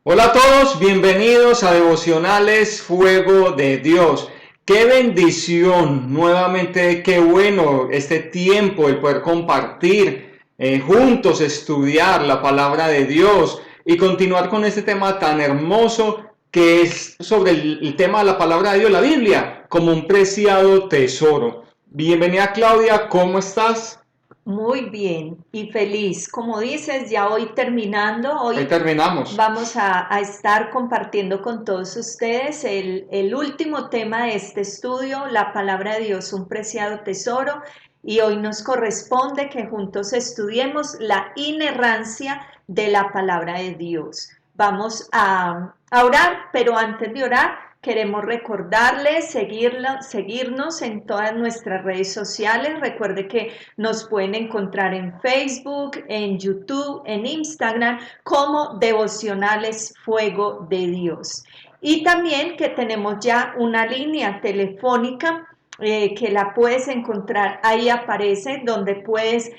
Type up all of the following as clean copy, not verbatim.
Hola a todos, bienvenidos a Devocionales Fuego de Dios. Qué bendición, nuevamente, qué bueno este tiempo, el poder compartir juntos, estudiar la palabra de Dios y continuar con este tema tan hermoso que es sobre el tema de la palabra de Dios, la Biblia, como un preciado tesoro. Bienvenida Claudia, ¿cómo estás? Muy bien y feliz. Como dices, ya hoy terminando, Hoy hoy terminamos. vamos a estar compartiendo con todos ustedes el último tema de este estudio, la palabra de Dios, un preciado tesoro. Y hoy nos corresponde que juntos estudiemos la inerrancia de la palabra de Dios. Vamos a orar, pero antes de orar, queremos recordarles seguirnos en todas nuestras redes sociales. Recuerde que nos pueden encontrar en Facebook, en YouTube, en Instagram como Devocionales Fuego de Dios. Y también que tenemos ya una línea telefónica que la puedes encontrar, ahí aparece donde puedes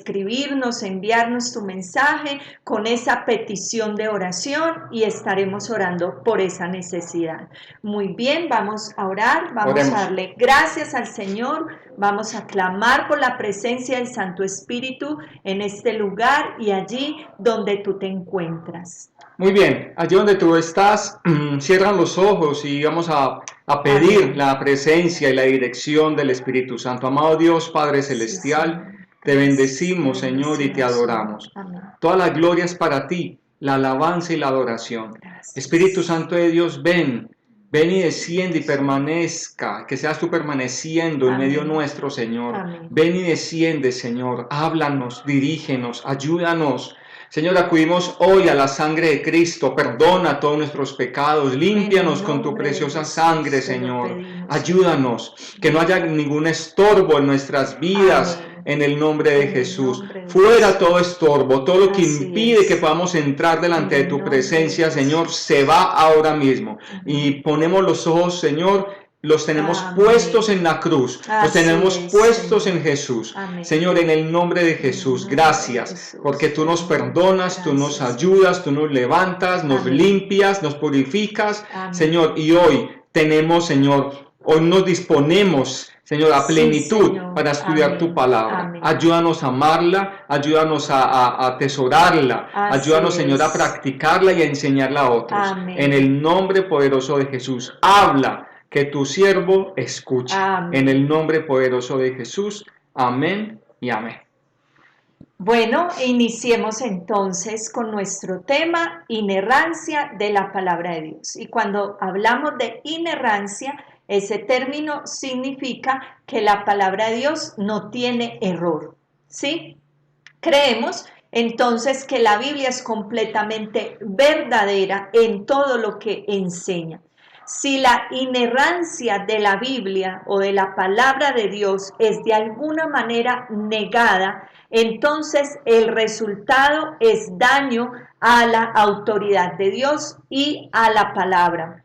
escribirnos, enviarnos tu mensaje con esa petición de oración y estaremos orando por esa necesidad. Muy bien, vamos a orar, vamos a Oremos. darle gracias al Señor, vamos a clamar por la presencia del Santo Espíritu en este lugar y allí donde tú te encuentras. Muy bien, allí donde tú estás, cierran los ojos y vamos a pedir Amén. la presencia y la dirección del Espíritu Santo. Amado Dios, Padre Sí, Celestial, Señor. te Te bendecimos, Señor, y te bendecimos, Señor. adoramos. Amén. Toda la gloria es para ti, la alabanza y la adoración. Espíritu Gracias. Santo de Dios, ven y desciende y permanezca, que seas tú permaneciendo en medio Amén. nuestro, Señor. Amén. Ven y desciende, Señor, háblanos, dirígenos, ayúdanos. Señor, acudimos hoy a la sangre de Cristo, perdona todos nuestros pecados, En el límpianos con tu nombre de preciosa sangre, Jesús te lo Señor. pedimos, Señor. Ayúdanos, que no haya ningún estorbo en nuestras vidas, Amén. en el nombre de En el Jesús. nombre de Fuera todo Jesús. estorbo, todo lo que Así impide que es. podamos entrar En delante de el tu nombre de presencia, Señor, Jesús. se va ahora mismo. Amén. Y ponemos los ojos, Señor, los tenemos puestos Amén. en la cruz, los Así tenemos es, puestos en Señor. Jesús. Amén. Señor, en el nombre de En el Jesús, nombre de gracias, porque Jesús. tú nos Amén. perdonas, tú nos Gracias, ayudas, Señor. tú nos levantas, nos Amén. limpias, nos purificas, Amén. Señor, y hoy tenemos, Señor, hoy nos disponemos, Señor, a Sí, plenitud Señor. para estudiar tu Amén. palabra. Amén. Ayúdanos a amarla, ayúdanos a atesorarla, Así ayúdanos, Señor, a es. practicarla y a enseñarla a otros. En Amén. el nombre poderoso de Jesús, habla, que tu siervo escuche. En Amén. el nombre poderoso de Jesús, amén y amén. Bueno, iniciemos entonces con nuestro tema, inerrancia de la palabra de Dios. Y cuando hablamos de inerrancia, ese término significa que la palabra de Dios no tiene error, ¿sí? Creemos entonces que la Biblia es completamente verdadera en todo lo que enseña. Si la inerrancia de la Biblia o de la palabra de Dios es de alguna manera negada, entonces el resultado es daño a la autoridad de Dios y a la palabra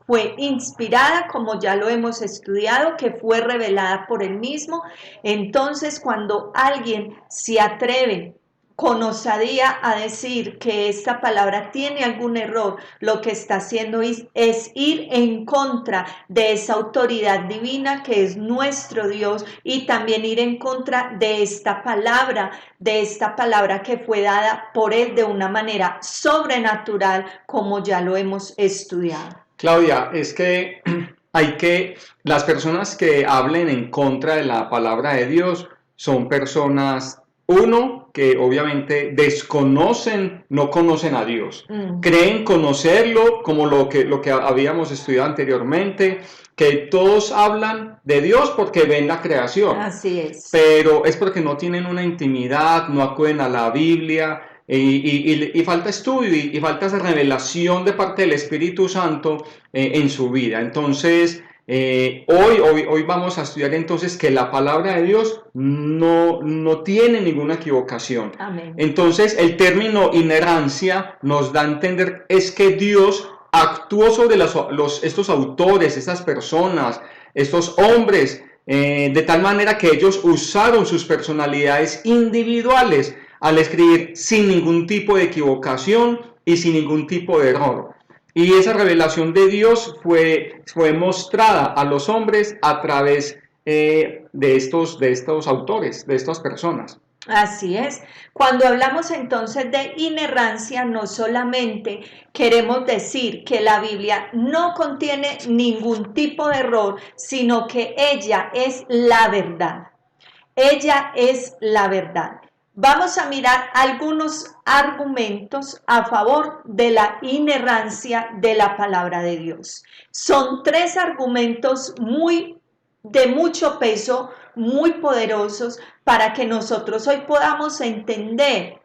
fue inspirada, como ya lo hemos estudiado, que fue revelada por él mismo. Entonces, cuando alguien se atreve con osadía a decir que esta palabra tiene algún error, lo que está haciendo es ir en contra de esa autoridad divina que es nuestro Dios y también ir en contra de esta palabra que fue dada por él de una manera sobrenatural, como ya lo hemos estudiado. Claudia, es que las personas que hablen en contra de la palabra de Dios son personas, uno, que obviamente desconocen, no conocen a Dios. Creen conocerlo como lo que habíamos estudiado anteriormente, que todos hablan de Dios porque ven la creación. Así es. Pero es porque no tienen una intimidad, no acuden a la Biblia, y falta estudio y falta esa revelación de parte del Espíritu Santo en su vida. Entonces, hoy vamos a estudiar entonces que la palabra de Dios no tiene ninguna equivocación. Amén. Entonces, el término inerrancia nos da a entender es que Dios actuó sobre estos autores, estas personas, estos hombres, de tal manera que ellos usaron sus personalidades individuales al escribir sin ningún tipo de equivocación y sin ningún tipo de error. Y esa revelación de Dios fue mostrada a los hombres a través de estos autores, de estas personas. Así es. Cuando hablamos entonces de inerrancia, no solamente queremos decir que la Biblia no contiene ningún tipo de error, sino que ella es la verdad. Ella es la verdad. Vamos a mirar algunos argumentos a favor de la inerrancia de la palabra de Dios. Son 3 argumentos de mucho peso, muy poderosos, para que nosotros hoy podamos entender,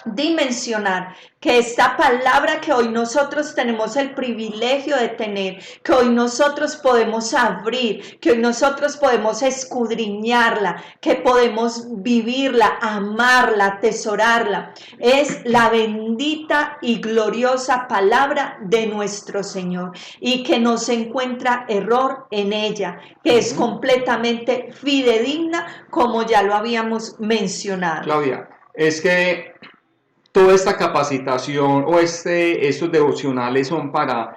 dimensionar que esta palabra que hoy nosotros tenemos el privilegio de tener, que hoy nosotros podemos abrir, que hoy nosotros podemos escudriñarla, que podemos vivirla, amarla, atesorarla, es la bendita y gloriosa palabra de nuestro Señor, y que no se encuentra error en ella, que es completamente fidedigna, como ya lo habíamos mencionado. Claudia, es que toda esta capacitación o estos devocionales son para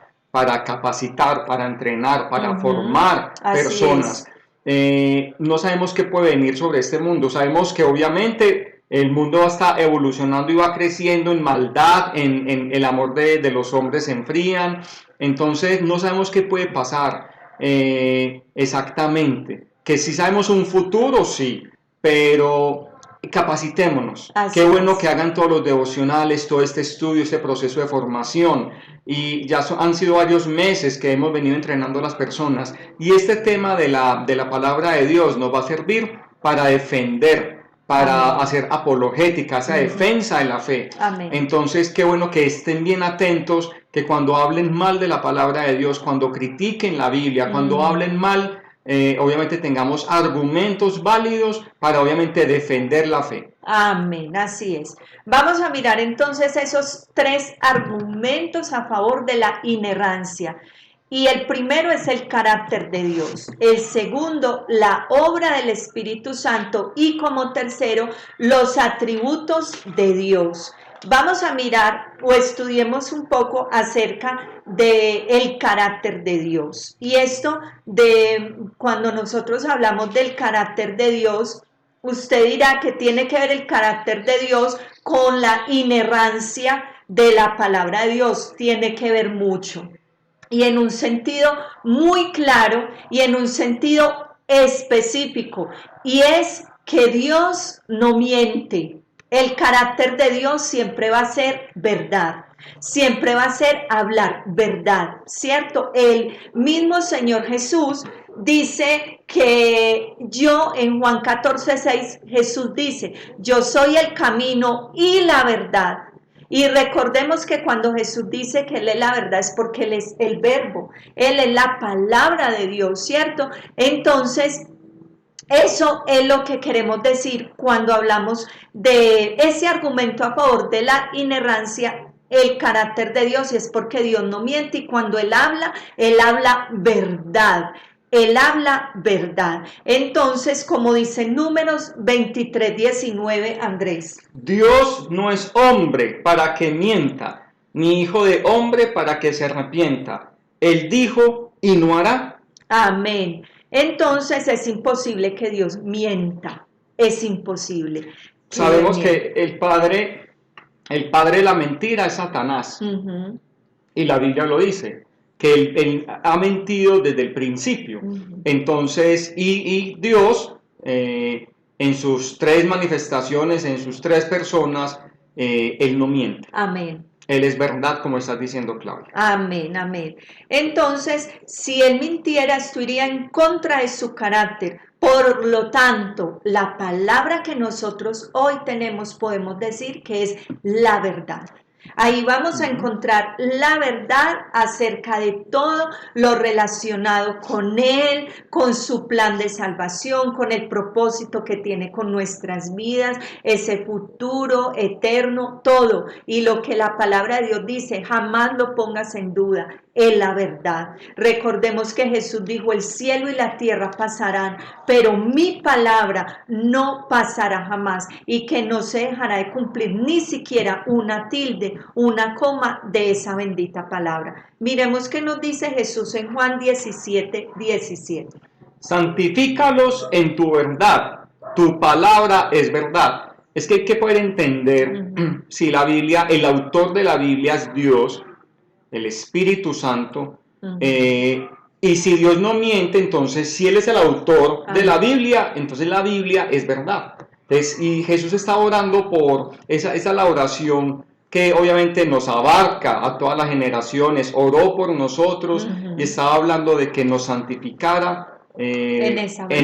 capacitar, para entrenar, para formar personas. No sabemos qué puede venir sobre este mundo. Sabemos que obviamente el mundo está evolucionando y va creciendo en maldad, en el amor de los hombres se enfrían. Entonces no sabemos qué puede pasar exactamente. Que sí sabemos un futuro, sí, pero capacitémonos. Qué bueno que hagan todos los devocionales, todo este estudio, este proceso de formación. Y ya han sido varios meses que hemos venido entrenando a las personas. Y este tema de la palabra de Dios nos va a servir para defender, para hacer apologética, esa defensa de la fe. Entonces, qué bueno que estén bien atentos, que cuando hablen mal de la palabra de Dios, cuando critiquen la Biblia, cuando hablen mal, obviamente tengamos argumentos válidos para obviamente defender la fe. Amén, así es. Vamos a mirar entonces esos 3 argumentos a favor de la inerrancia. Y el primero es el carácter de Dios. El segundo, la obra del Espíritu Santo. Y como tercero, los atributos de Dios. Vamos a mirar o estudiemos un poco acerca del carácter de Dios. Y esto de cuando nosotros hablamos del carácter de Dios, usted dirá que tiene que ver el carácter de Dios con la inerrancia de la palabra de Dios. Tiene que ver mucho. Y en un sentido muy claro y en un sentido específico. Y es que Dios no miente. El carácter de Dios siempre va a ser verdad, siempre va a ser hablar verdad, ¿cierto? El mismo Señor Jesús dice que yo, en Juan 14:6, Jesús dice, yo soy el camino y la verdad. Y recordemos que cuando Jesús dice que Él es la verdad es porque Él es el verbo, Él es la palabra de Dios, ¿cierto? Entonces, eso es lo que queremos decir cuando hablamos de ese argumento a favor de la inerrancia, el carácter de Dios, y es porque Dios no miente, y cuando Él habla verdad. Él habla verdad. Entonces, como dice Números 23:19, Andrés. Dios no es hombre para que mienta, ni hijo de hombre para que se arrepienta. Él dijo y no hará. Amén. Entonces es imposible que Dios mienta, es imposible. Sabemos que el padre de la mentira es Satanás, y la Biblia lo dice, que él ha mentido desde el principio. Entonces, y Dios, en sus 3 manifestaciones, en sus 3 personas, Él no miente. Amén. Él es verdad, como estás diciendo, Claudia. Amén, amén. Entonces, si Él mintiera, esto iría en contra de su carácter. Por lo tanto, la palabra que nosotros hoy tenemos, podemos decir que es la verdad. Ahí vamos a encontrar la verdad acerca de todo lo relacionado con Él, con su plan de salvación, con el propósito que tiene con nuestras vidas, ese futuro eterno, todo. Y lo que la palabra de Dios dice, jamás lo pongas en duda. es la verdad. Recordemos que Jesús dijo, el cielo y la tierra pasarán, pero mi palabra no pasará jamás, y que no se dejará de cumplir ni siquiera una tilde, una coma de esa bendita palabra. Miremos qué nos dice Jesús en Juan 17:17. Santifícalos en tu verdad, tu palabra es verdad. Es que hay que poder entender si la Biblia, el autor de la Biblia es Dios, el Espíritu Santo, y si Dios no miente, entonces si Él es el autor de la Biblia, entonces la Biblia es verdad. Y Jesús está orando por, esa es la oración que obviamente nos abarca a todas las generaciones, oró por nosotros y estaba hablando de que nos santificara en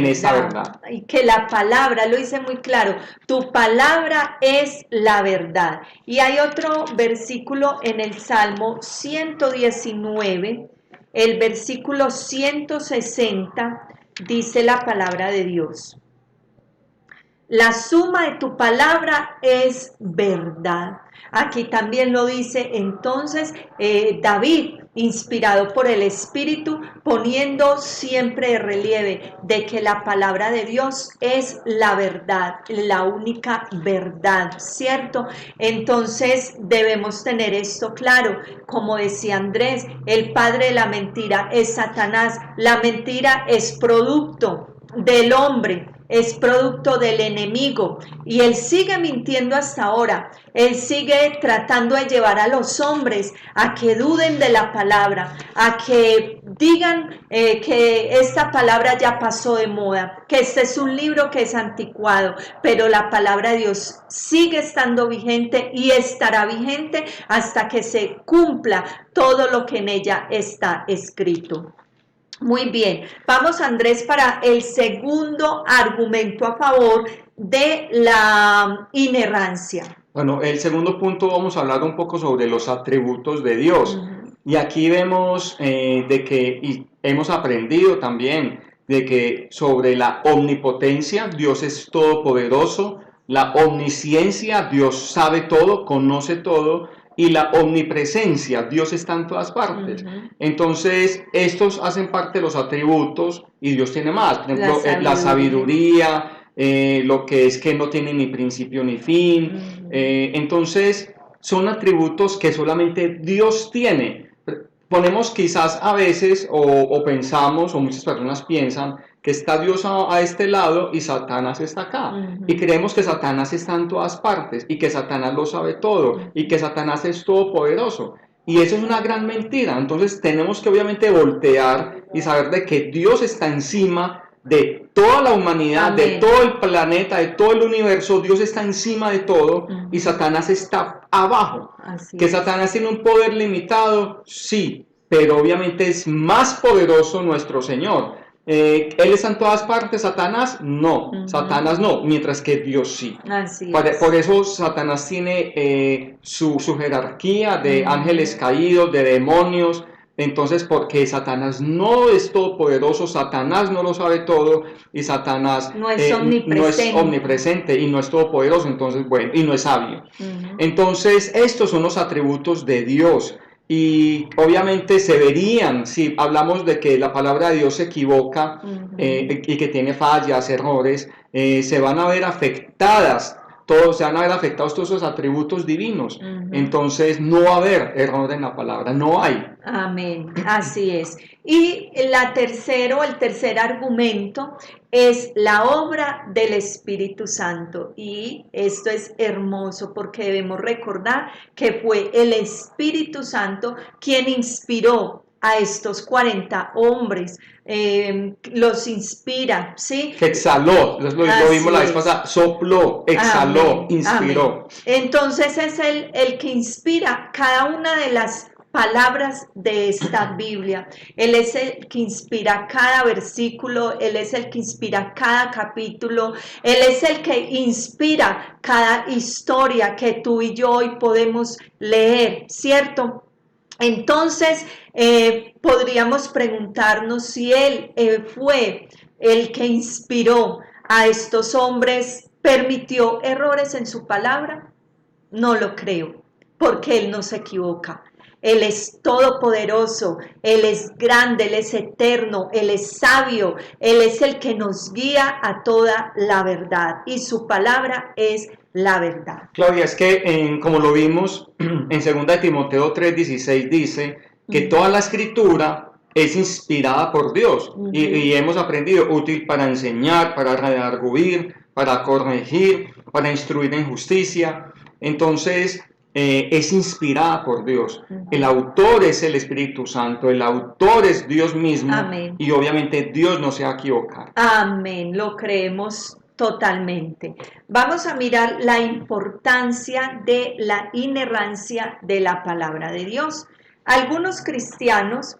esa verdad. Y que la palabra, lo dice muy claro, tu palabra es la verdad. Y hay otro versículo en el Salmo 119, el versículo 160, dice la palabra de Dios. La suma de tu palabra es verdad. Aquí también lo dice entonces David, inspirado por el Espíritu, poniendo siempre de relieve de que la palabra de Dios es la verdad, la única verdad, ¿cierto? Entonces debemos tener esto claro. Como decía Andrés, el padre de la mentira es Satanás. La mentira es producto del hombre, es producto del enemigo, y él sigue mintiendo hasta ahora. Él sigue tratando de llevar a los hombres a que duden de la palabra, a que digan que esta palabra ya pasó de moda, que este es un libro que es anticuado, pero la palabra de Dios sigue estando vigente y estará vigente hasta que se cumpla todo lo que en ella está escrito. Muy bien, vamos Andrés para el segundo argumento a favor de la inerrancia. Bueno, el segundo punto vamos a hablar un poco sobre los atributos de Dios. Y aquí vemos de que, y hemos aprendido también, de que sobre la omnipotencia, Dios es todopoderoso, la omnisciencia, Dios sabe todo, conoce todo, y la omnipresencia, Dios está en todas partes. Entonces, estos hacen parte de los atributos y Dios tiene más. Por ejemplo, la sabiduría, lo que es que no tiene ni principio ni fin. Entonces, son atributos que solamente Dios tiene. Ponemos quizás a veces o pensamos, o muchas personas piensan, que está Dios a este lado y Satanás está acá. Y creemos que Satanás está en todas partes y que Satanás lo sabe todo y que Satanás es todopoderoso. Y eso es una gran mentira. Entonces tenemos que obviamente voltear y saber de que Dios está encima de toda la humanidad, de todo el planeta, de todo el universo. Dios está encima de todo y Satanás está abajo. Que Satanás tiene un poder limitado, sí, pero obviamente es más poderoso nuestro Señor. ¿Él está en todas partes? ¿Satanás? No, Satanás no, mientras que Dios sí. Por eso Satanás tiene su jerarquía de ángeles caídos, de demonios. Entonces, porque Satanás no es todopoderoso, Satanás no lo sabe todo y Satanás no es omnipresente y no es todopoderoso, entonces, bueno, y no es sabio. Entonces, estos son los atributos de Dios. Y obviamente se verían, si hablamos de que la palabra de Dios se equivoca y que tiene fallas, errores, se van a ver afectados todos esos atributos divinos. Entonces no va a haber error en la palabra, no hay. Amén, así es. Y el tercer argumento es la obra del Espíritu Santo. Y esto es hermoso porque debemos recordar que fue el Espíritu Santo quien inspiró a estos 40 hombres, los inspira, ¿sí? Que exhaló, lo vimos la vez pasada, sopló, exhaló, inspiró. Amén. Entonces es el que inspira cada una de las palabras de esta Biblia. Él es el que inspira cada versículo, Él es el que inspira cada capítulo, Él es el que inspira cada historia que tú y yo hoy podemos leer, ¿cierto? Entonces, podríamos preguntarnos si Él fue el que inspiró a estos hombres, ¿permitió errores en su palabra? No lo creo, porque Él no se equivoca. Él es todopoderoso, Él es grande, Él es eterno, Él es sabio, Él es el que nos guía a toda la verdad y su palabra es la verdad. Claudia, es que como lo vimos en 2 Timoteo 3:16 dice que toda la escritura es inspirada por Dios y hemos aprendido útil para enseñar, para redarguir, para corregir, para instruir en justicia. Entonces, es inspirada por Dios. El autor es el Espíritu Santo, el autor es Dios mismo. Amén. Y obviamente Dios no se va a equivocar. Amén, lo creemos totalmente. Vamos a mirar la importancia de la inerrancia de la palabra de Dios. Algunos cristianos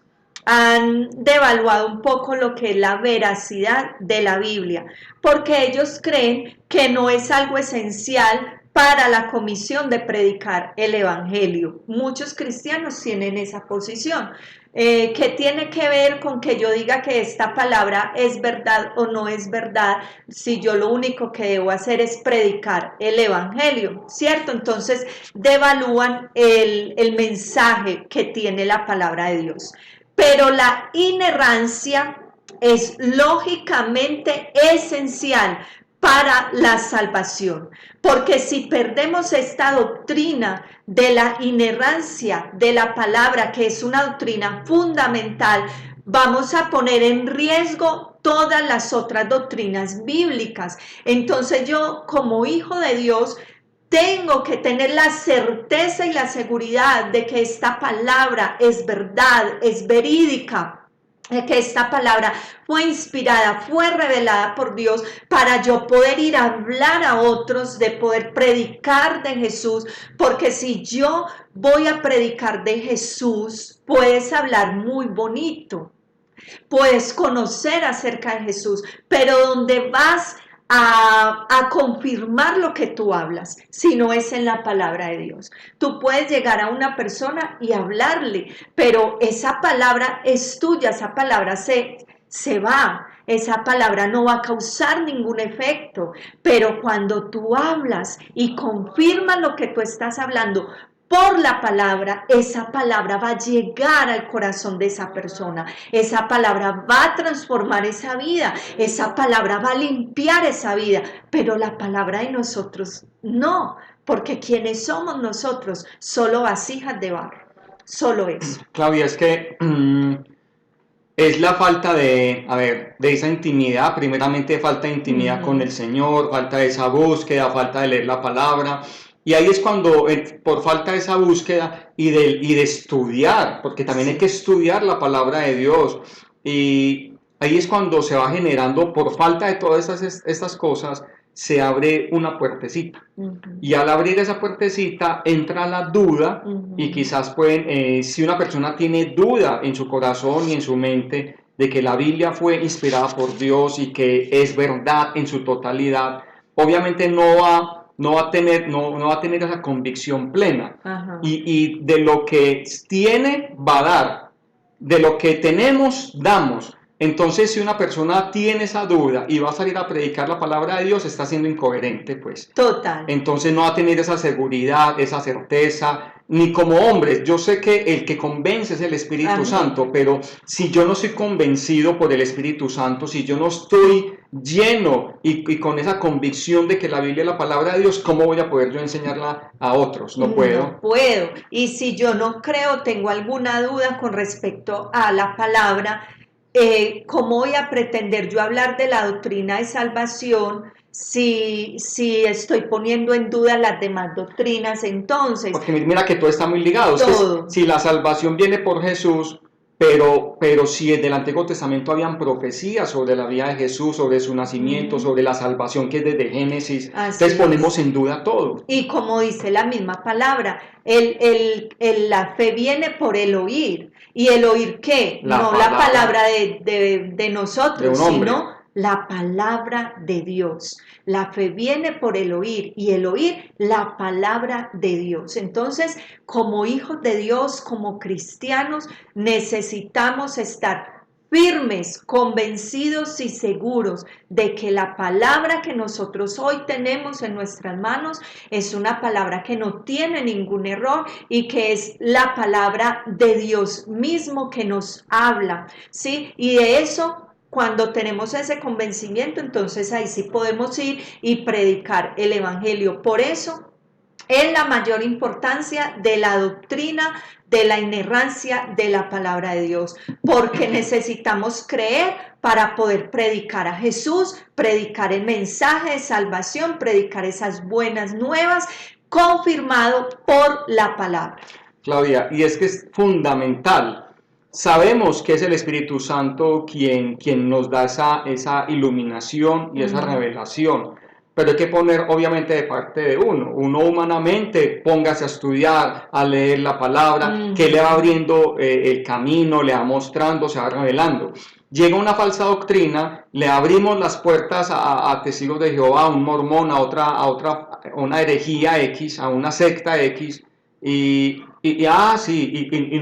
han devaluado un poco lo que es la veracidad de la Biblia, porque ellos creen que no es algo esencial para la comisión de predicar el Evangelio. Muchos cristianos tienen esa posición, que tiene que ver con que yo diga que esta palabra es verdad o no es verdad, si yo lo único que debo hacer es predicar el Evangelio, ¿cierto? Entonces devalúan el mensaje que tiene la palabra de Dios. Pero la inerrancia es lógicamente esencial para la salvación, porque si perdemos esta doctrina de la inerrancia de la palabra, que es una doctrina fundamental, vamos a poner en riesgo todas las otras doctrinas bíblicas. Entonces yo, como hijo de Dios, tengo que tener la certeza y la seguridad de que esta palabra es verdad, es verídica, que esta palabra fue inspirada, fue revelada por Dios para yo poder ir a hablar a otros, de poder predicar de Jesús, porque si yo voy a predicar de Jesús, puedes hablar muy bonito, puedes conocer acerca de Jesús, pero donde vas a confirmar lo que tú hablas, si no es en la palabra de Dios. Tú puedes llegar a una persona y hablarle, pero esa palabra es tuya, esa palabra se va, esa palabra no va a causar ningún efecto, pero cuando tú hablas y confirmas lo que tú estás hablando, por la palabra, esa palabra va a llegar al corazón de esa persona, esa palabra va a transformar esa vida, esa palabra va a limpiar esa vida, pero la palabra de nosotros no, porque quienes somos nosotros, solo vasijas de barro, solo eso. Claudia, es que es la falta de esa intimidad, primeramente falta de intimidad con el Señor, falta de esa búsqueda, falta de leer la palabra. Y ahí es cuando, por falta de esa búsqueda y de estudiar, porque también hay que estudiar la palabra de Dios, y ahí es cuando se va generando, por falta de todas estas cosas, se abre una puertecita. Y al abrir esa puertecita entra la duda y quizás si una persona tiene duda en su corazón y en su mente de que la Biblia fue inspirada por Dios y que es verdad en su totalidad, obviamente no va a tener esa convicción plena. Y de lo que tiene va a dar, de lo que tenemos damos. Entonces, si una persona tiene esa duda y va a salir a predicar la palabra de Dios, está siendo incoherente, pues. Total. Entonces no va a tener esa seguridad, esa certeza, ni como hombre. Yo sé que el que convence es el Espíritu Santo, pero si yo no soy convencido por el Espíritu Santo, si yo no estoy lleno y con esa convicción de que la Biblia es la palabra de Dios, ¿cómo voy a poder yo enseñarla a otros? No puedo. No puedo. Y si yo no creo, tengo alguna duda con respecto a la palabra, ¿cómo voy a pretender yo hablar de la doctrina de salvación si estoy poniendo en duda las demás doctrinas? Entonces, porque mira que todo está muy ligado. Todo. Es que si la salvación viene por Jesús, pero si en el Antiguo Testamento habían profecías sobre la vida de Jesús, sobre su nacimiento, sobre la salvación que es desde Génesis, entonces ponemos en duda todo. Y como dice la misma palabra, la fe viene por el oír. ¿Y el oír qué? No la palabra de nosotros, sino la palabra de Dios. La fe viene por el oír y el oír la palabra de Dios. Entonces, como hijos de Dios, como cristianos, necesitamos estar firmes, convencidos y seguros de que la palabra que nosotros hoy tenemos en nuestras manos es una palabra que no tiene ningún error y que es la palabra de Dios mismo que nos habla, ¿sí? Y de eso, cuando tenemos ese convencimiento, entonces ahí sí podemos ir y predicar el evangelio. Por eso es la mayor importancia de la doctrina de la inerrancia de la palabra de Dios, porque necesitamos creer para poder predicar a Jesús, predicar el mensaje de salvación, predicar esas buenas nuevas, confirmado por la palabra. Claudia, y es que es fundamental. Sabemos que es el Espíritu Santo quien nos da esa iluminación y esa revelación, pero hay que poner obviamente de parte de uno. Uno humanamente póngase a estudiar, a leer la palabra, que le va abriendo el camino, le va mostrando, se va revelando. Llega una falsa doctrina, le abrimos las puertas a testigos de Jehová, a un mormón, a una herejía X, a una secta X, y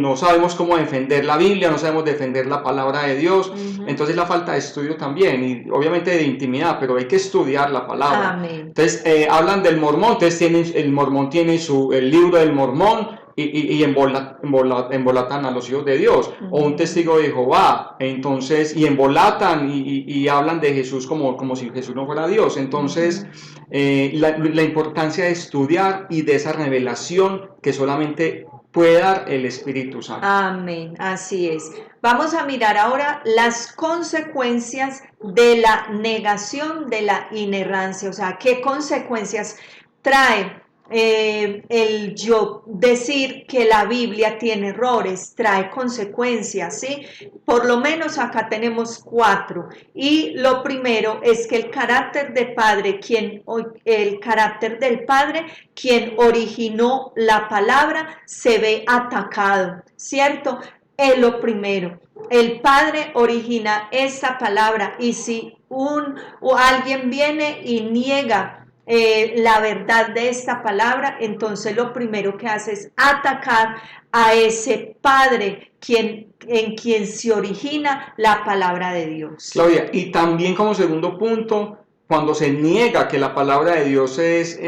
no sabemos cómo defender la Biblia, no sabemos defender la palabra de Dios. Entonces la falta de estudio también, y obviamente de intimidad, pero hay que estudiar la palabra. Amén. Entonces hablan del mormón, entonces el mormón tiene el libro del mormón, y embolatan a los hijos de Dios, o un testigo de Jehová, entonces, y embolatan y hablan de Jesús como si Jesús no fuera Dios. Entonces, la importancia de estudiar y de esa revelación que solamente puede dar el Espíritu Santo. Amén, así es. Vamos a mirar ahora las consecuencias de la negación de la inerrancia, o sea, qué consecuencias trae el yo decir que la Biblia tiene errores, trae consecuencias, ¿sí? Por lo menos acá tenemos 4. Y lo primero es que el carácter del Padre, quien originó la palabra, se ve atacado, ¿cierto? Es lo primero. El Padre origina esa palabra, y si alguien viene y niega la verdad de esta palabra, entonces lo primero que hace es atacar a ese Padre en quien se origina la palabra de Dios. Claudia, y también como segundo punto, cuando se niega que la palabra de Dios es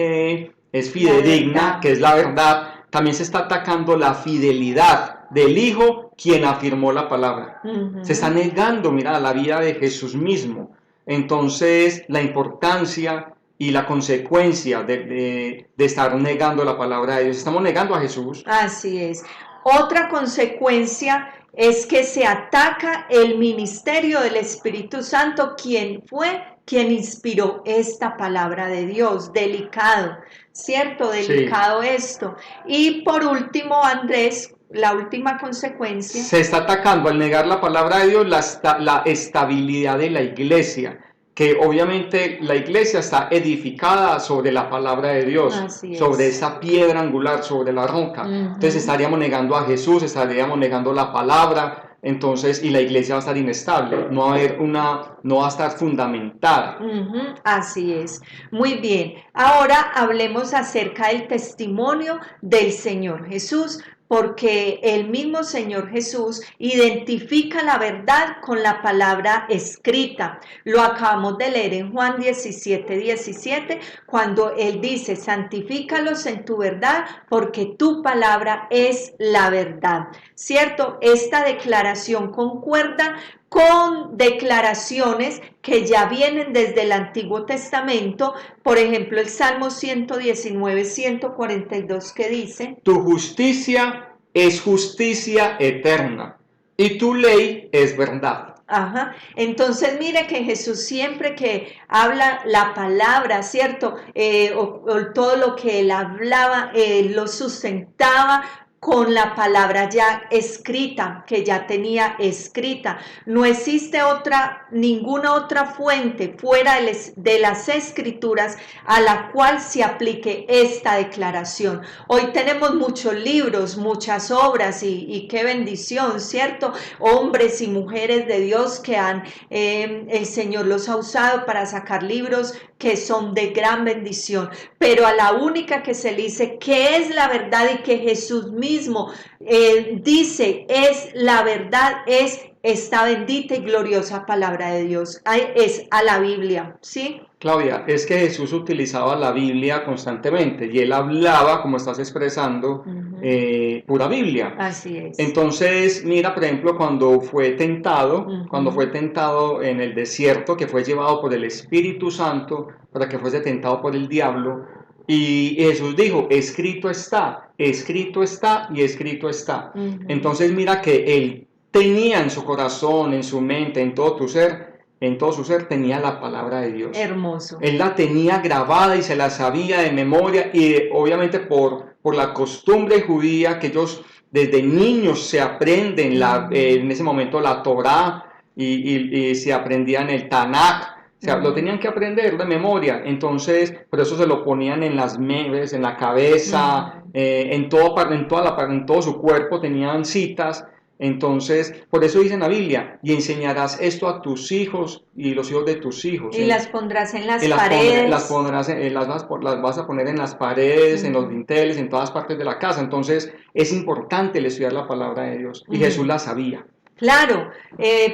fidedigna, que es la verdad, también se está atacando la fidelidad del Hijo, quien afirmó la palabra. Se está negando, mira, la vida de Jesús mismo. Entonces, la importancia y la consecuencia de estar negando la palabra de Dios. Estamos negando a Jesús. Así es. Otra consecuencia es que se ataca el ministerio del Espíritu Santo, quien inspiró esta palabra de Dios. Delicado, ¿cierto? Delicado sí. Esto. Y por último, Andrés, la última consecuencia. Se está atacando al negar la palabra de Dios la estabilidad de la iglesia, que obviamente la iglesia está edificada sobre la palabra de Dios, sobre esa piedra angular, sobre la roca. Entonces estaríamos negando a Jesús, estaríamos negando la palabra, entonces, y la iglesia va a estar inestable, no va a estar fundamentada. Así es. Muy bien. Ahora hablemos acerca del testimonio del Señor Jesús, porque el mismo Señor Jesús identifica la verdad con la palabra escrita. Lo acabamos de leer en Juan 17:17, cuando Él dice: santifícalos en tu verdad, porque tu palabra es la verdad. ¿Cierto? Esta declaración concuerda con declaraciones que ya vienen desde el Antiguo Testamento, por ejemplo el Salmo 119, 142, que dice: tu justicia es justicia eterna y tu ley es verdad. Ajá. Entonces mire que Jesús siempre que habla la palabra, ¿cierto? O todo lo que Él hablaba, lo sustentaba con la palabra ya escrita, que ya tenía escrita. No existe ninguna otra fuente fuera de las escrituras a la cual se aplique esta declaración. Hoy tenemos muchos libros, muchas obras, y qué bendición, ¿cierto? Hombres y mujeres de Dios que el Señor los ha usado para sacar libros que son de gran bendición, pero a la única que se le dice que es la verdad y que Jesús mismo dice es la verdad, es esta bendita y gloriosa palabra de Dios. Es a la Biblia, ¿sí? Claudia, es que Jesús utilizaba la Biblia constantemente y él hablaba, como estás expresando, pura Biblia. Así es. Entonces, mira, por ejemplo, cuando fue tentado en el desierto, que fue llevado por el Espíritu Santo para que fuese tentado por el diablo, y Jesús dijo, escrito está y escrito está. Entonces, mira que él tenía en su corazón, en su mente, en todo su ser tenía la palabra de Dios. Hermoso. Él la tenía grabada y se la sabía de memoria, y obviamente por la costumbre judía, que ellos desde niños se aprenden en ese momento la Torá y se aprendían el Tanakh. O sea, lo tenían que aprender de memoria. Entonces, por eso se lo ponían en las meves, en la cabeza, en todo su cuerpo tenían citas. Entonces, por eso dice en la Biblia, y enseñarás esto a tus hijos y los hijos de tus hijos. Y las pondrás en las paredes. Las vas a poner en las paredes, en los dinteles, en todas partes de la casa. Entonces, es importante el estudiar la palabra de Dios. Y Jesús la sabía. Claro,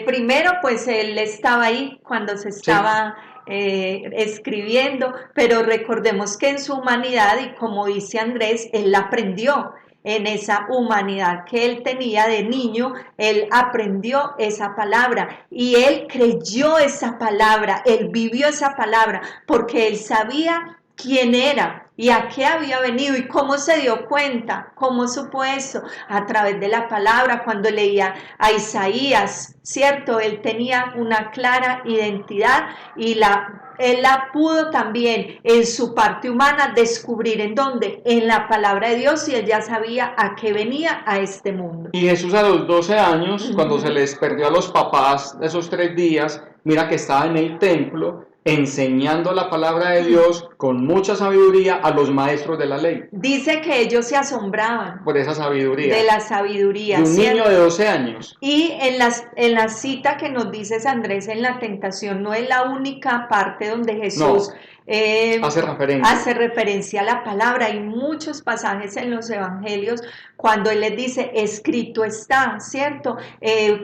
primero pues él estaba ahí cuando se estaba escribiendo, pero recordemos que en su humanidad, y como dice Andrés, él la aprendió. En esa humanidad que él tenía de niño, él aprendió esa palabra y él creyó esa palabra, él vivió esa palabra, porque él sabía quién era y a qué había venido y cómo se dio cuenta, cómo supo eso, a través de la palabra, cuando leía a Isaías, ¿cierto? Él tenía una clara identidad y él la pudo también en su parte humana descubrir. ¿En dónde? En la palabra de Dios, y él ya sabía a qué venía a este mundo. Y Jesús a los 12 años, cuando se les perdió a los papás esos 3 días, mira que estaba en el templo enseñando la palabra de Dios con mucha sabiduría a los maestros de la ley. Dice que ellos se asombraban por esa sabiduría. De la sabiduría. De un niño de 12 años. Y en la cita que nos dices, Andrés, en la tentación, no es la única parte donde Jesús hace referencia a la palabra. Hay muchos pasajes en los evangelios cuando él les dice, escrito está, ¿cierto?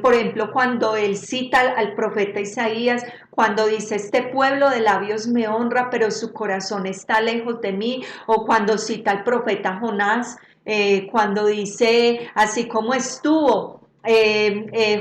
Por ejemplo, cuando él cita al profeta Isaías, cuando dice, este pueblo de labios me honra, pero su corazón está lejos de mí, o cuando cita al profeta Jonás, cuando dice, así como estuvo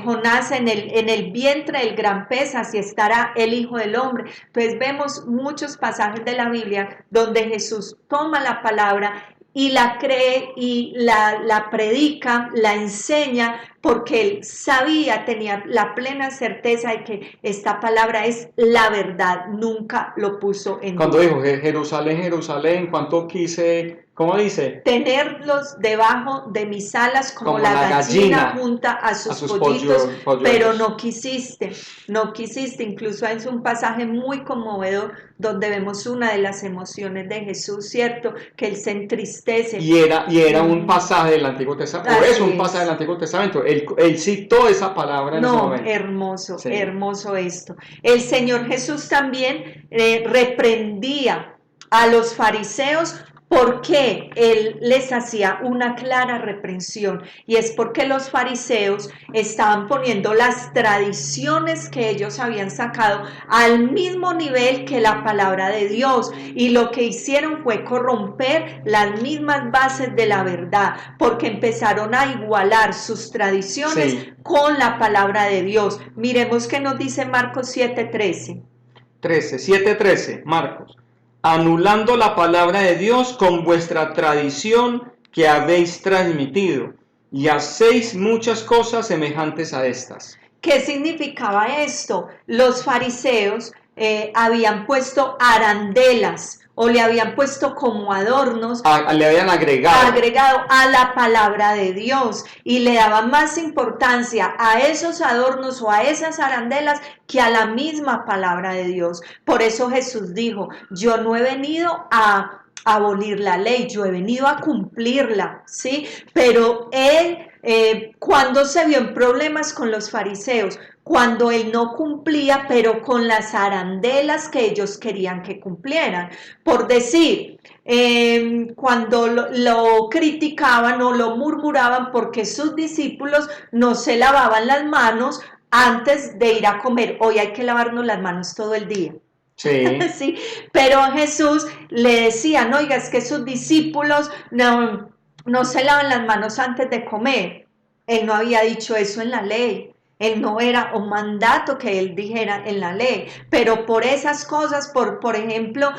Jonás en el vientre del gran pez, así estará el Hijo del Hombre. Entonces vemos muchos pasajes de la Biblia donde Jesús toma la palabra y la cree y la predica, la enseña, porque él sabía, tenía la plena certeza de que esta palabra es la verdad, nunca lo puso en duda. Cuando dijo, Jerusalén, Jerusalén, cuánto quise, ¿cómo dice? Tenerlos debajo de mis alas como la gallina junta a sus pollitos, pero no quisiste, incluso es un pasaje muy conmovedor donde vemos una de las emociones de Jesús, ¿cierto? Que él se entristece. Y era un pasaje del Antiguo Testamento, por eso un pasaje del Antiguo Testamento, él citó esa palabra en ese momento. Hermoso, sí. Hermoso esto. El Señor Jesús también reprendía a los fariseos porque él les hacía una clara reprensión, y es porque los fariseos estaban poniendo las tradiciones que ellos habían sacado al mismo nivel que la palabra de Dios, y lo que hicieron fue corromper las mismas bases de la verdad, porque empezaron a igualar sus tradiciones con la palabra de Dios. Miremos qué nos dice Marcos 7:13. 7:13, Marcos. Anulando la palabra de Dios con vuestra tradición que habéis transmitido, y hacéis muchas cosas semejantes a estas. ¿Qué significaba esto? Los fariseos habían puesto arandelas o le habían puesto como adornos, le habían agregado a la palabra de Dios, y le daban más importancia a esos adornos o a esas arandelas que a la misma palabra de Dios. Por eso Jesús dijo, yo no he venido a abolir la ley, yo he venido a cumplirla, ¿sí? Pero él, cuando se vio en problemas con los fariseos, cuando él no cumplía, pero con las arandelas que ellos querían que cumplieran. Por decir, cuando lo criticaban o lo murmuraban porque sus discípulos no se lavaban las manos antes de ir a comer. Hoy hay que lavarnos las manos todo el día. Sí. Sí, pero Jesús le decía, no, oiga, es que sus discípulos no se lavan las manos antes de comer. Él no había dicho eso en la ley. Él no era un mandato que él dijera en la ley, pero por esas cosas, por ejemplo,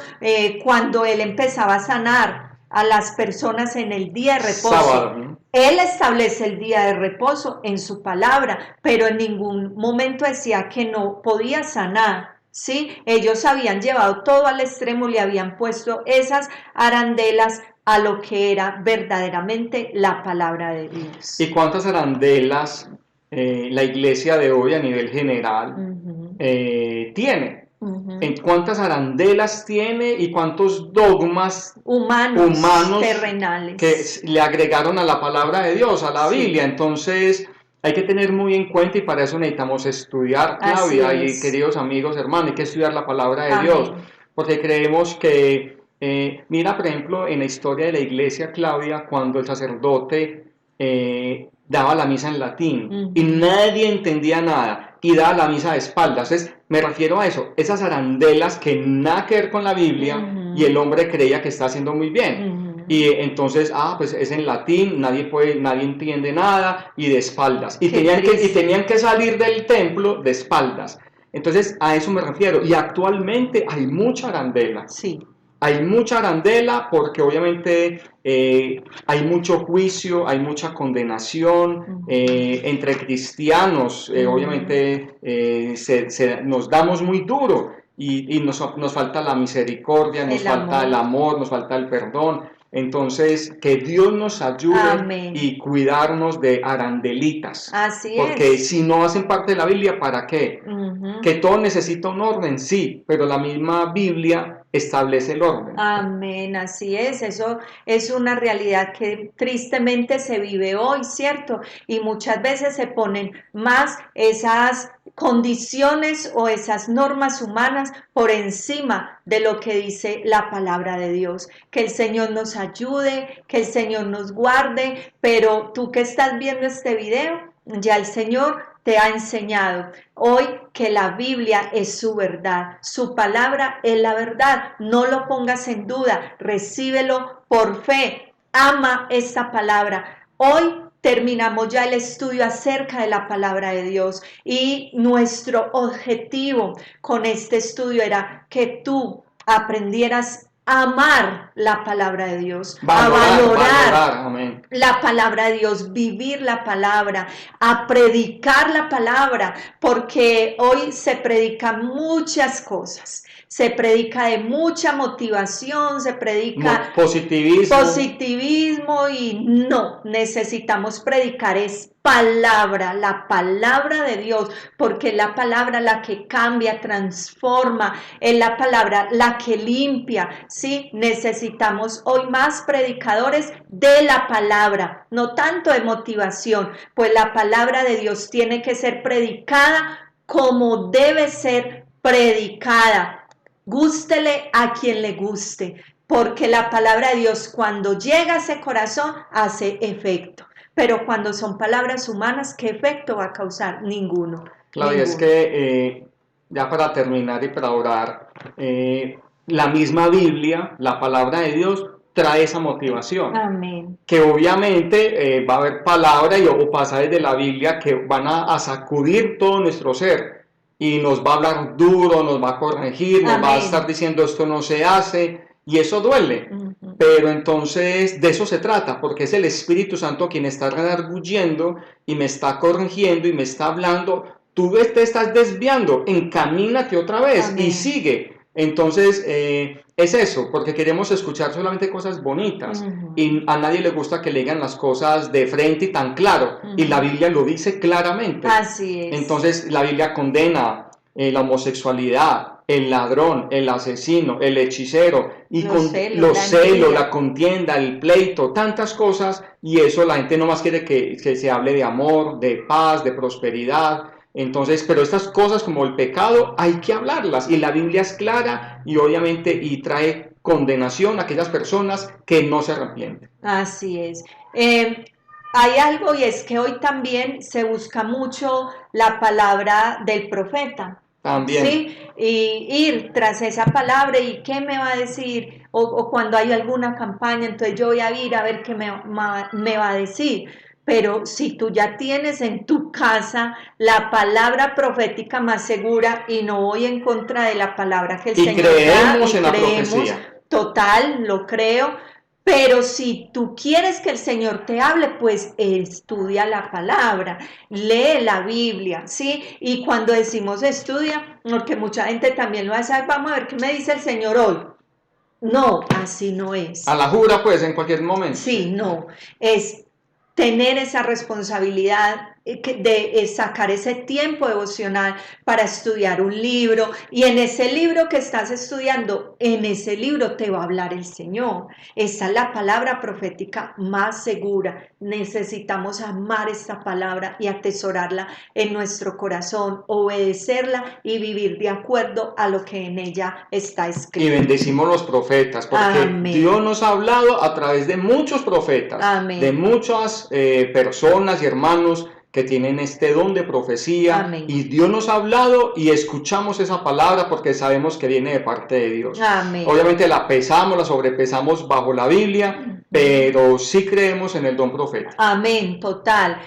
cuando él empezaba a sanar a las personas en el día de reposo, Sábado, ¿no? él establece el día de reposo en su palabra, pero en ningún momento decía que no podía sanar. ¿Sí? Ellos habían llevado todo al extremo, le habían puesto esas arandelas a lo que era verdaderamente la palabra de Dios. ¿Y cuántas arandelas la iglesia de hoy a nivel general tiene? ¿En cuántas arandelas tiene y cuántos dogmas humanos terrenales que le agregaron a la palabra de Dios, a la Biblia? Entonces hay que tener muy en cuenta y para eso necesitamos estudiar, Claudia, y queridos amigos, hermanos, hay que estudiar la palabra de Dios, porque creemos que, mira, por ejemplo, en la historia de la iglesia, Claudia, cuando el sacerdote daba la misa en latín y nadie entendía nada y daba la misa de espaldas. Entonces, me refiero a eso, esas arandelas que nada que ver con la Biblia y el hombre creía que está haciendo muy bien. Y entonces, pues es en latín, nadie entiende nada y de espaldas. Y tenían que salir del templo de espaldas. Entonces, a eso me refiero. Y actualmente hay mucha arandela. Sí. Hay mucha arandela porque obviamente hay mucho juicio, hay mucha condenación entre cristianos. Obviamente nos damos muy duro y nos falta la misericordia, nos falta el amor, nos falta el perdón. Entonces, que Dios nos ayude y cuidarnos de arandelitas. Así porque es. si no hacen parte de la Biblia, ¿para qué? Que todo necesita un orden, sí, pero la misma Biblia establece el orden. Amén, así es. Eso es una realidad que tristemente se vive hoy, ¿cierto? Y muchas veces se ponen más esas condiciones o esas normas humanas por encima de lo que dice la palabra de Dios. Que el Señor nos ayude, que el Señor nos guarde, pero tú que estás viendo este video, ya el Señor te ha enseñado hoy que la Biblia es su verdad, su palabra es la verdad, no lo pongas en duda, recíbelo por fe, ama esta palabra. Hoy terminamos ya el estudio acerca de la palabra de Dios y nuestro objetivo con este estudio era que tú aprendieras a amar la palabra de Dios, a valorar la palabra de Dios, vivir la palabra, a predicar la palabra, porque hoy se predican muchas cosas. Se predica de mucha motivación, se predica positivismo y no, necesitamos predicar es palabra, la palabra de Dios, porque es la palabra la que cambia, transforma, es la palabra la que limpia, ¿sí? Necesitamos hoy más predicadores de la palabra, no tanto de motivación, pues la palabra de Dios tiene que ser predicada como debe ser predicada. Gústele a quien le guste, porque la palabra de Dios cuando llega a ese corazón hace efecto. Pero cuando son palabras humanas, ¿qué efecto va a causar? Ninguno. Claudia, es que ya para terminar y para orar, la misma Biblia, la palabra de Dios, trae esa motivación. Amén. Que obviamente va a haber palabras o pasajes de la Biblia que van a sacudir todo nuestro ser y nos va a hablar duro, nos va a corregir, nos va a estar diciendo esto no se hace y eso duele. Pero entonces de eso se trata, porque es el Espíritu Santo quien está redarguyendo y me está corrigiendo y me está hablando. Tú te estás desviando, encamínate otra vez y sigue. Entonces es eso, porque queremos escuchar solamente cosas bonitas y a nadie le gusta que le digan las cosas de frente y tan claro, y la Biblia lo dice claramente. Así es. Entonces la Biblia condena la homosexualidad, el ladrón, el asesino, el hechicero, y los celos, la contienda, el pleito, tantas cosas, y eso la gente no más quiere que se hable de amor, de paz, de prosperidad. Entonces, pero estas cosas como el pecado hay que hablarlas y la Biblia es clara y obviamente y trae condenación a aquellas personas que no se arrepienten. Así es. hay algo y es que hoy también se busca mucho la palabra del profeta. También. Sí, y ir tras esa palabra y qué me va a decir, o cuando hay alguna campaña, entonces yo voy a ir a ver qué me va a decir. Pero si tú ya tienes en tu casa la palabra profética más segura y no voy en contra de la palabra que el Y Señor da creemos y en la creemos, profecía. total, lo creo, pero si tú quieres que el Señor te hable, pues estudia la palabra, lee la Biblia, ¿sí? Y cuando decimos estudia, porque mucha gente también lo hace, vamos a ver qué me dice el Señor hoy. No, así no es. A la jura, pues, en cualquier momento. Sí, no, es tener esa responsabilidad de sacar ese tiempo devocional para estudiar un libro y en ese libro que estás estudiando, en ese libro te va a hablar el Señor. Esa es la palabra profética más segura. Necesitamos amar esta palabra y atesorarla en nuestro corazón, obedecerla y vivir de acuerdo a lo que en ella está escrito. Y bendecimos los profetas, porque Amén. Dios nos ha hablado a través de muchos profetas, Amén. de muchas personas y hermanos que tienen este don de profecía. Amén. Y Dios nos ha hablado y escuchamos esa palabra porque sabemos que viene de parte de Dios. Amén. Obviamente la pesamos, la sobrepesamos bajo la Biblia, pero sí creemos en el don profético. Amén, total.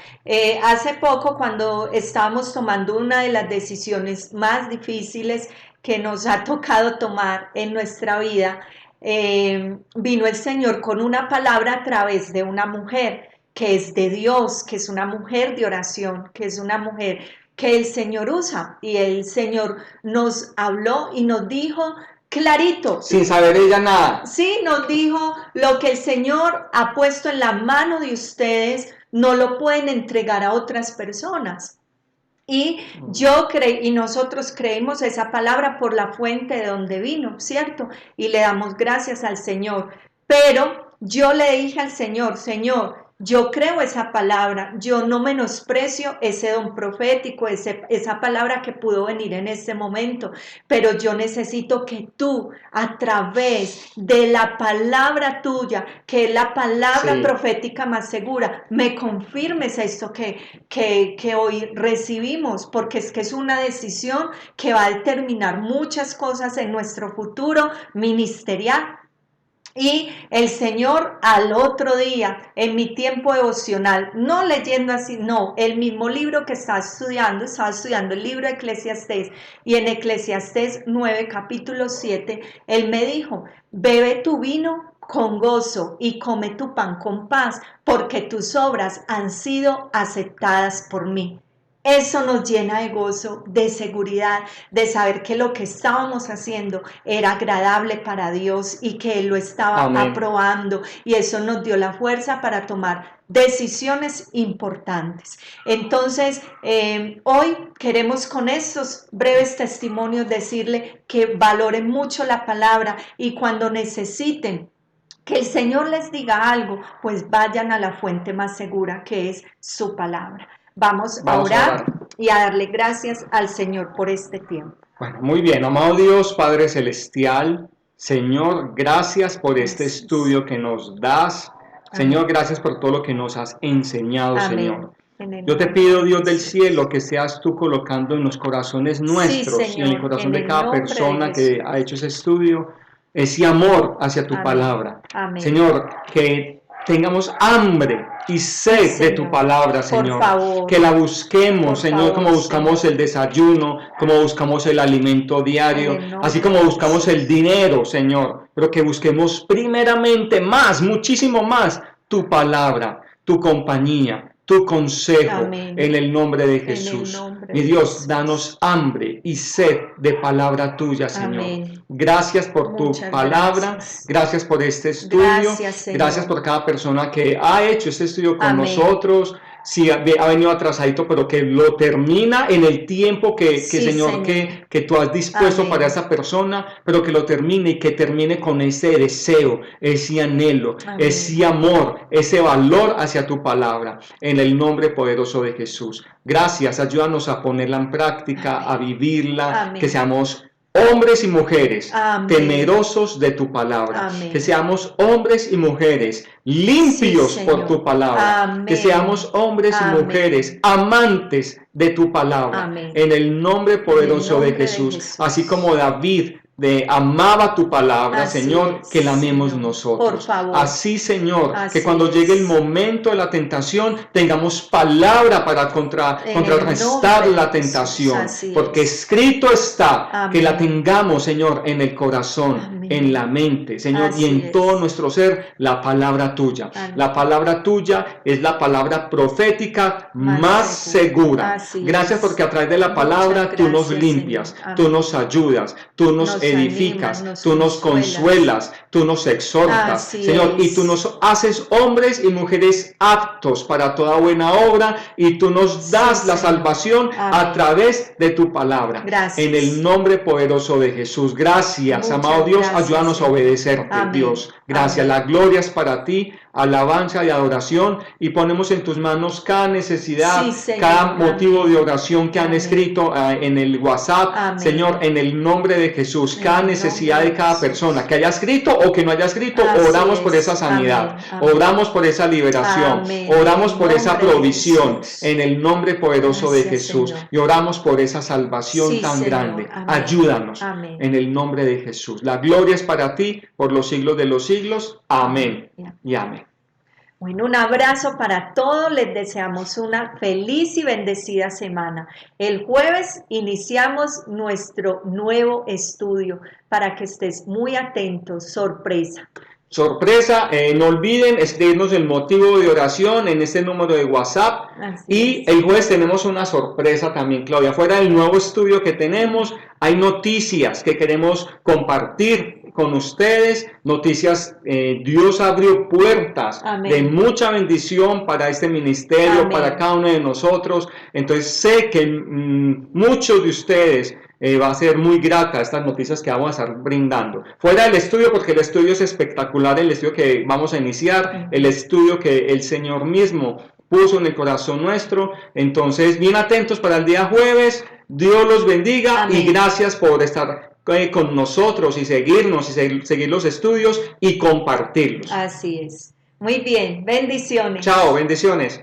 Hace poco, cuando estábamos tomando una de las decisiones más difíciles que nos ha tocado tomar en nuestra vida, vino el Señor con una palabra a través de una mujer que es de Dios, que es una mujer de oración, que es una mujer que el Señor usa. Y el Señor nos habló y nos dijo clarito. Sin saber ella nada. Sí, nos dijo, lo que el Señor ha puesto en la mano de ustedes, no lo pueden entregar a otras personas. Y y nosotros creemos esa palabra por la fuente de donde vino, ¿cierto? Y le damos gracias al Señor. Pero yo le dije al Señor, Señor, yo creo esa palabra, yo no menosprecio ese don profético, esa palabra que pudo venir en este momento, pero yo necesito que tú, a través de la palabra tuya, que es la palabra profética más segura, me confirmes esto que hoy recibimos, porque es que es una decisión que va a determinar muchas cosas en nuestro futuro ministerial. Y el Señor al otro día, en mi tiempo devocional, no leyendo así, no, el mismo libro que estaba estudiando el libro de Eclesiastés, y en Eclesiastés 9, capítulo 7, Él me dijo, bebe tu vino con gozo y come tu pan con paz, porque tus obras han sido aceptadas por mí. Eso nos llena de gozo, de seguridad, de saber que lo que estábamos haciendo era agradable para Dios y que Él lo estaba aprobando, y eso nos dio la fuerza para tomar decisiones importantes. Entonces, hoy queremos con estos breves testimonios decirle que valoren mucho la palabra y cuando necesiten que el Señor les diga algo, pues vayan a la fuente más segura que es su palabra. Vamos a orar y a darle gracias al Señor por este tiempo. Bueno, muy bien, amado Dios, Padre Celestial, Señor, gracias por este estudio que nos das. Señor, gracias por todo lo que nos has enseñado, Señor. Yo te pido, Dios del cielo, que seas tú colocando en los corazones nuestros y en el corazón de cada persona que ha hecho ese estudio, ese amor hacia tu palabra. Señor, que tengamos hambre y sed de tu palabra, Señor. Por favor. Que la busquemos, Señor, como buscamos el desayuno, como buscamos el alimento diario, así como buscamos el dinero, Señor. Pero que busquemos primeramente más, muchísimo más, tu palabra, tu compañía, tu consejo. Amén. En el nombre de Jesús. Mi Dios, danos hambre y sed de palabra tuya, Señor. Amén. Gracias por tu palabra, gracias por este estudio, gracias por cada persona que ha hecho este estudio con nosotros. Sí, ha venido atrasadito, pero que lo termina en el tiempo que Señor, que tú has dispuesto para esa persona, pero que lo termine y que termine con ese deseo, ese anhelo, ese amor, ese valor hacia tu palabra, en el nombre poderoso de Jesús. Gracias, ayúdanos a ponerla en práctica, a vivirla, que seamos hombres y mujeres Amén. temerosos de tu palabra. Amén. Que seamos hombres y mujeres limpios Sí, por Señor. tu palabra. Amén. Que seamos hombres y Amén. mujeres amantes de tu palabra. Amén. En el nombre poderoso nombre de de Jesús. Jesús. Así como David amaba tu palabra, Así Señor, es, que la amemos Señor. nosotros. Por favor. Así, Señor, Así que cuando es. llegue el momento de la tentación, tengamos palabra para En el contrarrestar nombre la de Jesús. tentación. Así Porque es. escrito está Amén. que la tengamos, Señor, en el corazón, Amén. en la mente, Señor, y Así en todo es. nuestro ser, la palabra tuya. Amén. La palabra tuya es la palabra profética más segura. Así Gracias es. porque a través de la palabra Muchas tú nos gracias, limpias, Señor. tú Amén. nos ayudas, tú nos edificas, animas, nos tú nos consuelas, tú nos exhortas, Así Señor, y es. tú nos haces hombres y mujeres aptos para toda buena obra, y tú nos das Sí, la Señor. salvación a Amén. través de tu palabra. Gracias. En el nombre poderoso de Jesús. Gracias, Muchas amado Dios, gracias, ayúdanos a Señor. obedecerte, Amén. Dios. Gracias, Amén. la gloria es para ti, alabanza y adoración, y ponemos en tus manos cada necesidad, Sí, Señor. cada Amén. motivo de oración que han Amén. escrito en el WhatsApp, Amén. Señor, en el nombre de Jesús, En cada el necesidad nombre de de cada Jesús. persona, que haya escrito o que no haya escrito, Así oramos por es. esa sanidad, Amén. Amén. oramos por esa liberación, Amén. oramos En por el esa nombre de provisión, Jesús. en el nombre poderoso de Gracias, Jesús, Señor. y oramos por esa salvación Sí, tan Señor. grande. Amén. Ayúdanos, Amén. en el nombre de Jesús. La gloria es para ti por los siglos de los siglos. Amén y amén. Bueno, un abrazo para todos, les deseamos una feliz y bendecida semana. El jueves iniciamos nuestro nuevo estudio para que estés muy atentos, sorpresa. Sorpresa, no olviden escribirnos el motivo de oración en este número de WhatsApp. Así Y es. el jueves tenemos una sorpresa también, Claudia. Fuera del nuevo estudio que tenemos, hay noticias que queremos compartir con ustedes. Noticias, Dios abrió puertas Amén. de mucha bendición para este ministerio, Amén. para cada uno de nosotros. Entonces sé que muchos de ustedes va a ser muy grata estas noticias que vamos a estar brindando. Fuera del estudio, porque el estudio es espectacular, el estudio que vamos a iniciar, el estudio que el Señor mismo puso en el corazón nuestro. Entonces, bien atentos para el día jueves. Dios los bendiga. Amén. Y gracias por estar con nosotros y seguirnos y seguir los estudios y compartirlos. Así es. Muy bien, bendiciones. Chao, bendiciones.